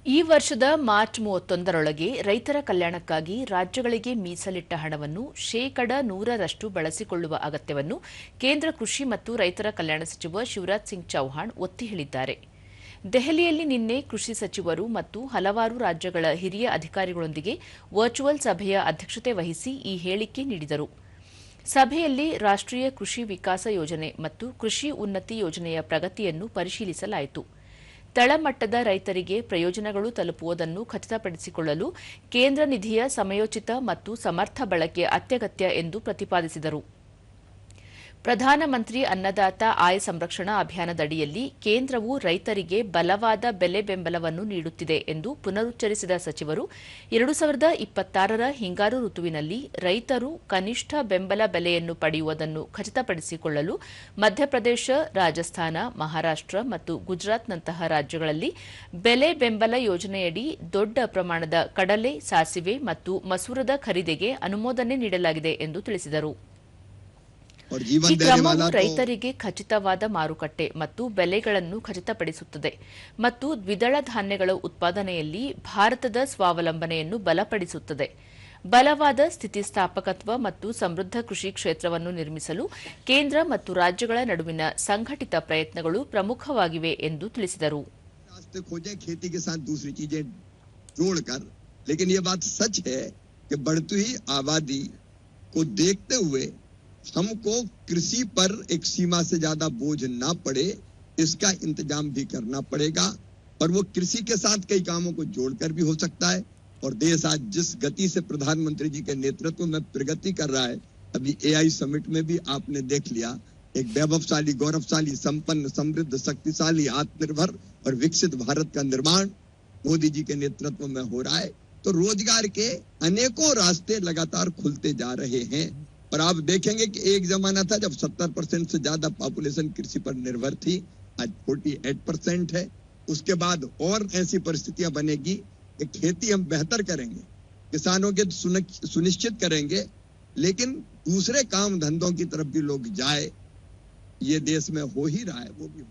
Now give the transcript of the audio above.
ಈ ವರ್ಷದ ಮಾರ್ಚ್ 31ರೊಳಗೆ ರೈತರ ಕಲ್ಯಾಣಕ್ಕಾಗಿ ರಾಜ್ಯಗಳಿಗೆ ಮೀಸಲಿಟ್ಟ ಹಣವನ್ನು ಶೇಕಡ 100ರಷ್ಟು ಬಳಸಿಕೊಳ್ಳುವ ಅಗತ್ಯವನ್ನು ಕೇಂದ್ರ ಕೃಷಿ ಮತ್ತು ರೈತರ ಕಲ್ಯಾಣ ಸಚಿವ ಶಿವರಾಜ್ ಸಿಂಗ್ ಚೌಹಾಣ್ ಒತ್ತಿ ಹೇಳಿದ್ದಾರೆ. ದೆಹಲಿಯಲ್ಲಿ ನಿನ್ನೆ ಕೃಷಿ ಸಚಿವರು ಮತ್ತು ಹಲವಾರು ರಾಜ್ಯಗಳ ಹಿರಿಯ ಅಧಿಕಾರಿಗಳೊಂದಿಗೆ ವರ್ಚುವಲ್ ಸಭೆಯ ಅಧ್ಯಕ್ಷತೆ ವಹಿಸಿ ಈ ಹೇಳಿಕೆ ನೀಡಿದರು. ಸಭೆಯಲ್ಲಿ ರಾಷ್ಟ್ರೀಯ ಕೃಷಿ ವಿಕಾಸ ಯೋಜನೆ ಮತ್ತು ಕೃಷಿ ಉನ್ನತಿ ಯೋಜನೆಯ ಪ್ರಗತಿಯನ್ನು ಪರಿಶೀಲಿಸಲಾಯಿತು. ತಳಮಟ್ಟದ ರೈತರಿಗೆ ಪ್ರಯೋಜನಗಳು ತಲುಪುವುದನ್ನು ಖಚಿತಪಡಿಸಿಕೊಳ್ಳಲು ಕೇಂದ್ರ ನಿಧಿಯ ಸಮಯೋಚಿತ ಮತ್ತು ಸಮರ್ಥ ಬಳಕೆ ಅತ್ಯಗತ್ಯ ಎಂದು ಪ್ರತಿಪಾದಿಸಿದರು. ಪ್ರಧಾನಮಂತ್ರಿ ಅನ್ನದಾತ ಆಯ ಸಂರಕ್ಷಣಾ ಅಭಿಯಾನದಡಿಯಲ್ಲಿ ಕೇಂದ್ರವು ರೈತರಿಗೆ ಬಲವಾದ ಬೆಲೆ ಬೆಂಬಲವನ್ನು ನೀಡುತ್ತಿದೆ ಎಂದು ಪುನರುಚ್ಚರಿಸಿದ ಸಚಿವರು 2026ರ ಹಿಂಗಾರು ಋತುವಿನಲ್ಲಿ ರೈತರು ಕನಿಷ್ಠ ಬೆಂಬಲ ಬೆಲೆಯನ್ನು ಪಡೆಯುವುದನ್ನು ಖಚಿತಪಡಿಸಿಕೊಳ್ಳಲು ಮಧ್ಯಪ್ರದೇಶ, ರಾಜಸ್ಥಾನ, ಮಹಾರಾಷ್ಟ್ರ ಮತ್ತು ಗುಜರಾತ್ನಂತಹ ರಾಜ್ಯಗಳಲ್ಲಿ ಬೆಲೆ ಬೆಂಬಲ ಯೋಜನೆಯಡಿ ದೊಡ್ಡ ಪ್ರಮಾಣದ ಕಡಲೆ, ಸಾಸಿವೆ ಮತ್ತು ಮಸೂರದ ಖರೀದಿಗೆ ಅನುಮೋದನೆ ನೀಡಲಾಗಿದೆ ಎಂದು ತಿಳಿಸಿದರು. ಈ ಕ್ರಮವು ರೈತರಿಗೆ ಖಚಿತವಾದ ಮಾರುಕಟ್ಟೆ ಮತ್ತು ಬೆಲೆಗಳನ್ನು ಖಚಿತಪಡಿಸುತ್ತದೆ ಮತ್ತು ದ್ವಿದಳ ಧಾನ್ಯಗಳ ಉತ್ಪಾದನೆಯಲ್ಲಿ ಭಾರತದ ಸ್ವಾವಲಂಬನೆಯನ್ನು ಬಲಪಡಿಸುತ್ತದೆ. ಬಲವಾದ ಸ್ಥಿತಿಸ್ಥಾಪಕತ್ವ ಮತ್ತು ಸಮೃದ್ಧ ಕೃಷಿ ಕ್ಷೇತ್ರವನ್ನು ನಿರ್ಮಿಸಲು ಕೇಂದ್ರ ಮತ್ತು ರಾಜ್ಯಗಳ ನಡುವಿನ ಸಂಘಟಿತ ಪ್ರಯತ್ನಗಳು ಪ್ರಮುಖವಾಗಿವೆ ಎಂದು ತಿಳಿಸಿದರು. हमको कृषि पर एक सीमा से ज्यादा बोझ ना पड़े, इसका इंतजाम भी करना पड़ेगा और वो कृषि के साथ कई कामों को जोड़कर भी हो सकता है। और देश आज जिस गति से प्रधानमंत्री जी के नेतृत्व में प्रगति कर रहा है, अभी एआई समिट में भी आपने देख लिया, एक वैभवशाली, गौरवशाली, संपन्न, समृद्ध, शक्तिशाली, आत्मनिर्भर और विकसित भारत का निर्माण मोदी जी के नेतृत्व में हो रहा है। तो रोजगार के अनेकों रास्ते लगातार खुलते जा रहे हैं और आप देखेंगे कि एक जमाना था जब 70% से ज्यादा पॉपुलेशन कृषि पर निर्भर थी, आज 48% है। उसके बाद और ऐसी परिस्थितियां बनेगी कि खेती हम बेहतर करेंगे, किसानों के सुनिश्चित करेंगे, लेकिन दूसरे काम धंधों की तरफ भी लोग जाए, ये देश में हो ही रहा है, वो भी